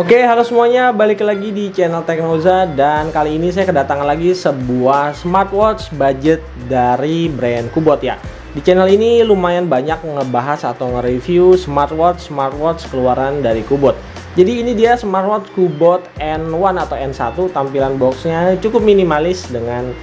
Oke, halo semuanya, balik lagi di channel Teknoza. Dan kali ini saya kedatangan lagi sebuah smartwatch budget dari brand Kubot ya. Di channel ini lumayan banyak ngebahas atau nge-review smartwatch keluaran dari Kubot. Jadi ini dia smartwatch Kubot N1 atau N1. Tampilan boxnya cukup minimalis dengan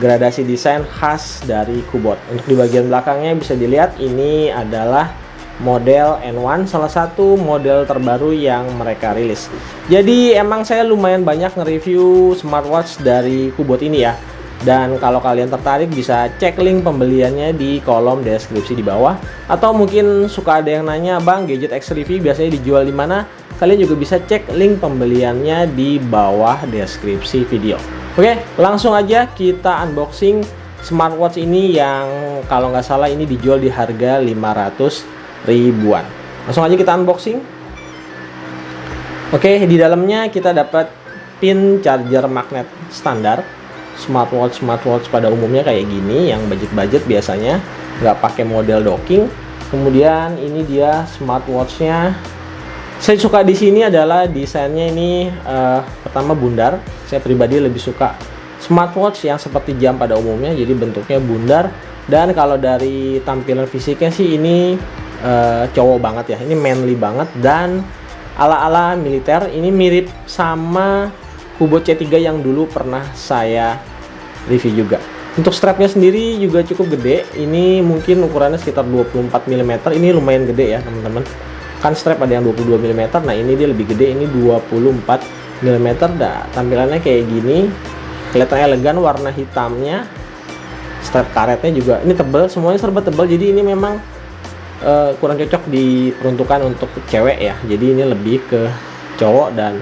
gradasi desain khas dari Kubot. Untuk di bagian belakangnya bisa dilihat ini adalah model N1, salah satu model terbaru yang mereka rilis. Jadi emang saya lumayan banyak nge-review smartwatch dari Kubot ini ya. Dan kalau kalian tertarik bisa cek link pembeliannya di kolom deskripsi di bawah. Atau mungkin suka ada yang nanya, "Bang, Gadget X Review biasanya dijual di mana?" Kalian juga bisa cek link pembeliannya di bawah deskripsi video. Oke, langsung aja kita unboxing smartwatch ini yang kalau nggak salah ini dijual di harga 500 ribuan. Langsung aja kita unboxing. Oke, di dalamnya kita dapat pin charger magnet standar. Smartwatch pada umumnya kayak gini, yang budget biasanya nggak pakai model docking. Kemudian ini dia smartwatchnya. Saya suka di sini adalah desainnya ini pertama bundar. Saya pribadi lebih suka smartwatch yang seperti jam pada umumnya, jadi bentuknya bundar. Dan kalau dari tampilan fisiknya sih ini cowok banget ya, ini manly banget dan ala-ala militer. Ini mirip sama Kubot C3 yang dulu pernah saya review juga. Untuk strapnya sendiri juga cukup gede, ini mungkin ukurannya sekitar 24 mm. Ini lumayan gede ya teman-teman, kan strap ada yang 22 mm, nah ini dia lebih gede, ini 24 mm. Nah, tampilannya kayak gini, kelihatan elegan, warna hitamnya. Strap karetnya juga ini tebal, semuanya serba tebal, jadi ini memang kurang cocok diperuntukkan untuk cewek ya, jadi ini lebih ke cowok. Dan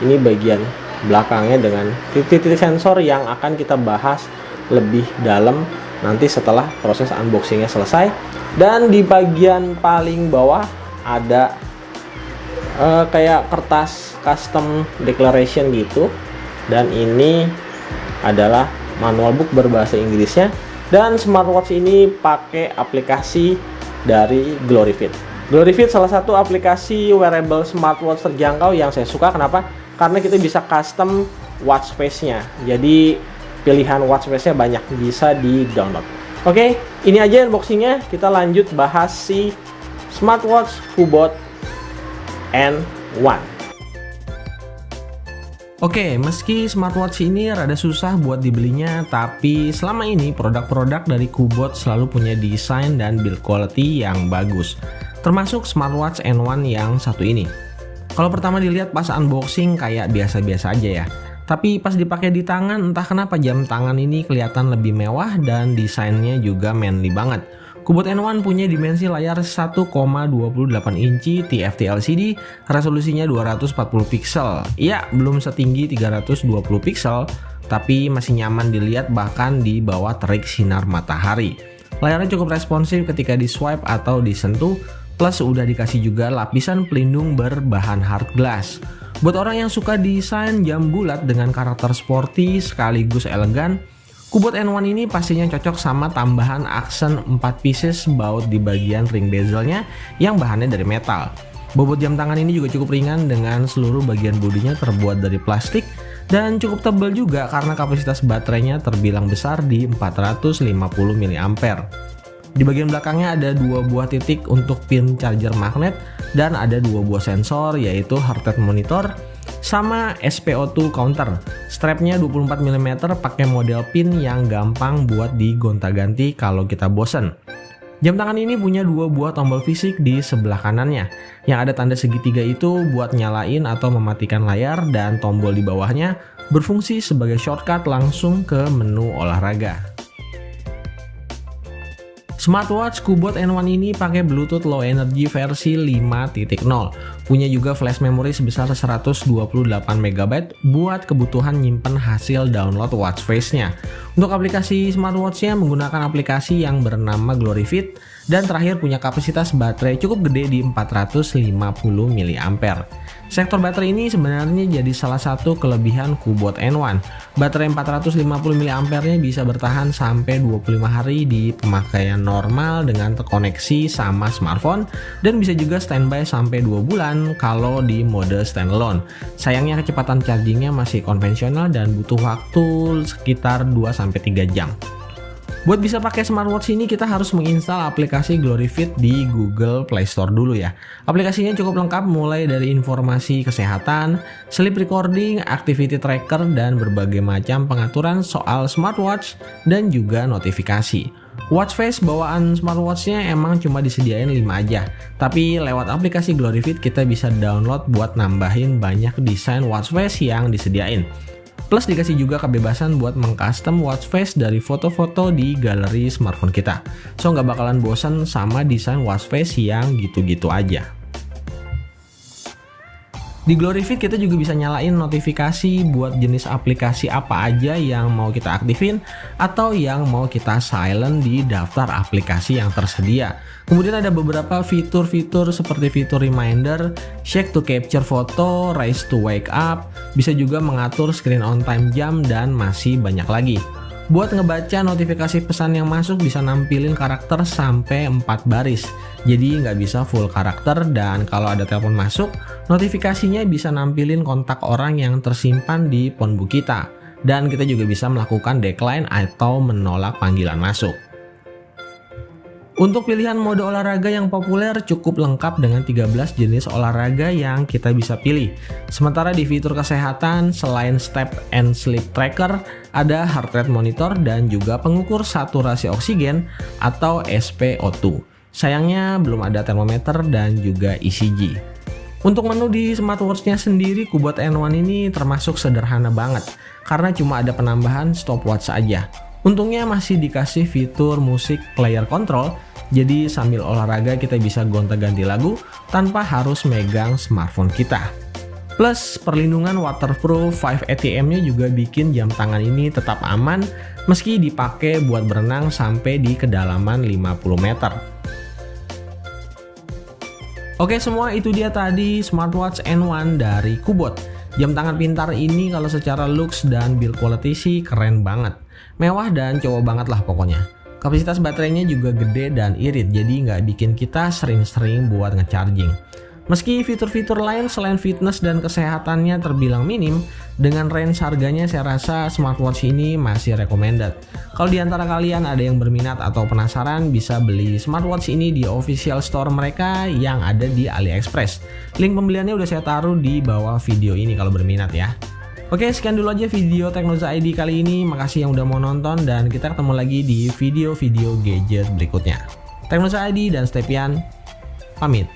ini bagian belakangnya dengan titik-titik sensor yang akan kita bahas lebih dalam nanti setelah proses unboxingnya selesai. Dan di bagian paling bawah ada kayak kertas custom declaration gitu, dan ini adalah manual book berbahasa Inggrisnya. Dan smartwatch ini pakai aplikasi dari GloryFit. GloryFit salah satu aplikasi wearable smartwatch terjangkau yang saya suka. Kenapa? Karena kita bisa custom watch face-nya. Jadi pilihan watch face-nya banyak, bisa di-download. Oke, ini aja unboxingnya. Kita lanjut bahas si smartwatch Kubot N1. Oke, meski smartwatch ini rada susah buat dibelinya, tapi selama ini produk-produk dari Kubot selalu punya desain dan build quality yang bagus. Termasuk smartwatch N1 yang satu ini. Kalau pertama dilihat pas unboxing kayak biasa-biasa aja ya. Tapi pas dipakai di tangan, entah kenapa jam tangan ini kelihatan lebih mewah dan desainnya juga manly banget. Kubot N1 punya dimensi layar 1,28 inci TFT LCD, resolusinya 240 pixel. Ya, belum setinggi 320 pixel, tapi masih nyaman dilihat bahkan di bawah terik sinar matahari. Layarnya cukup responsif ketika di swipe atau disentuh, plus udah dikasih juga lapisan pelindung berbahan hard glass. Buat orang yang suka desain jam bulat dengan karakter sporty sekaligus elegan, Kubot N1 ini pastinya cocok sama tambahan aksen 4 pieces baut di bagian ring bezelnya yang bahannya dari metal. Bobot jam tangan ini juga cukup ringan dengan seluruh bagian bodinya terbuat dari plastik dan cukup tebal juga karena kapasitas baterainya terbilang besar di 450 mAh. Di bagian belakangnya ada dua buah titik untuk pin charger magnet dan ada dua buah sensor, yaitu heart rate monitor sama SpO2 counter. Strapnya 24 mm pakai model pin yang gampang buat digonta-ganti kalau kita bosen. Jam tangan ini punya dua buah tombol fisik di sebelah kanannya. Yang ada tanda segitiga itu buat nyalain atau mematikan layar, dan tombol di bawahnya berfungsi sebagai shortcut langsung ke menu olahraga. Smartwatch Kubot N1 ini pakai Bluetooth Low Energy versi 5.0. Punya juga flash memory sebesar 128 MB buat kebutuhan nyimpen hasil download watch face-nya. Untuk aplikasi smartwatch-nya menggunakan aplikasi yang bernama GloryFit, dan terakhir punya kapasitas baterai cukup gede di 450 mAh. Sektor baterai ini sebenarnya jadi salah satu kelebihan Kubot N1. Baterai 450 mAh-nya bisa bertahan sampai 25 hari di pemakaian normal dengan terkoneksi sama smartphone, dan bisa juga standby sampai 2 bulan kalau di mode standalone. Sayangnya kecepatan chargingnya masih konvensional dan butuh waktu sekitar 2-3 jam. Buat bisa pakai smartwatch ini kita harus menginstal aplikasi GloryFit di Google Play Store dulu ya. Aplikasinya cukup lengkap mulai dari informasi kesehatan, sleep recording, activity tracker, dan berbagai macam pengaturan soal smartwatch dan juga notifikasi. Watch face bawaan smartwatchnya emang cuma disediain 5 aja, tapi lewat aplikasi GloryFit kita bisa download buat nambahin banyak desain watch face yang disediain. Plus dikasih juga kebebasan buat mengcustom watch face dari foto-foto di galeri smartphone kita. So nggak bakalan bosan sama desain watch face yang gitu-gitu aja. Di GloryFit kita juga bisa nyalain notifikasi buat jenis aplikasi apa aja yang mau kita aktifin atau yang mau kita silent di daftar aplikasi yang tersedia. Kemudian ada beberapa fitur-fitur seperti fitur reminder, shake to capture foto, raise to wake up, bisa juga mengatur screen on time jam, dan masih banyak lagi. Buat ngebaca notifikasi pesan yang masuk bisa nampilin karakter sampai 4 baris. Jadi nggak bisa full karakter, dan kalau ada telepon masuk, notifikasinya bisa nampilin kontak orang yang tersimpan di phonebook kita. Dan kita juga bisa melakukan decline atau menolak panggilan masuk. Untuk pilihan mode olahraga yang populer cukup lengkap dengan 13 jenis olahraga yang kita bisa pilih. Sementara di fitur kesehatan, selain step and sleep tracker, ada heart rate monitor dan juga pengukur saturasi oksigen atau SpO2. Sayangnya belum ada termometer dan juga ECG. Untuk menu di smartwatch-nya sendiri, Kubot N1 ini termasuk sederhana banget karena cuma ada penambahan stopwatch aja. Untungnya masih dikasih fitur musik player control, jadi sambil olahraga kita bisa gonta-ganti lagu tanpa harus megang smartphone kita. Plus perlindungan waterproof 5 ATM-nya juga bikin jam tangan ini tetap aman meski dipakai buat berenang sampai di kedalaman 50 meter. Oke semua, itu dia tadi smartwatch N1 dari Kubot. Jam tangan pintar ini kalau secara looks dan build quality sih keren banget. Mewah dan cowok banget lah pokoknya. Kapasitas baterainya juga gede dan irit, jadi nggak bikin kita sering-sering buat ngecharging. Meski fitur-fitur lain selain fitness dan kesehatannya terbilang minim, dengan range harganya saya rasa smartwatch ini masih recommended. Kalau di antara kalian ada yang berminat atau penasaran, bisa beli smartwatch ini di official store mereka yang ada di AliExpress. Link pembeliannya udah saya taruh di bawah video ini kalau berminat ya. Oke, sekian dulu aja video Teknoza ID kali ini. Makasih yang udah mau nonton, dan kita ketemu lagi di video-video gadget berikutnya. Teknoza ID dan Stepian pamit.